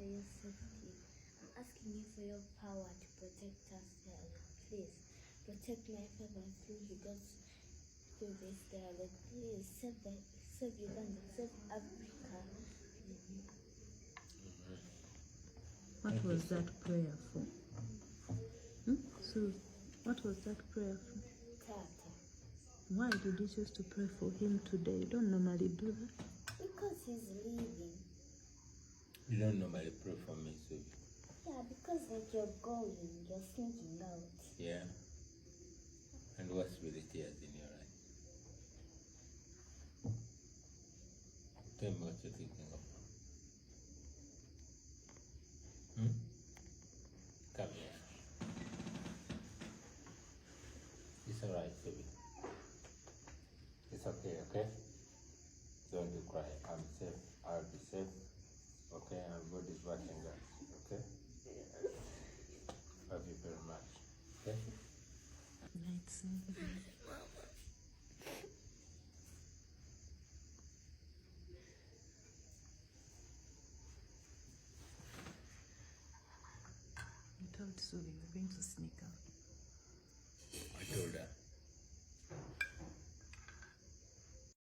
for your safety. I'm asking you for your power to protect us. Please protect my father through he goes through this dialogue. Please save Uganda, save Africa. What was that prayer for? So, what was that prayer for? Tata. Why did you choose to pray for him today? You don't normally do that. Because he's leaving. You don't normally pray for me, so. Yeah, because like you're going, you're thinking out. Yeah. And what's with the tears in your eyes? Tell me what you're thinking of. Come here. It's alright, baby. It's okay, okay? Don't you cry. I'm safe. I'll be safe. Okay? And God is watching us. Okay? Love you very much. Okay? Night, son. You told Sue you were going to sneak out. I told her.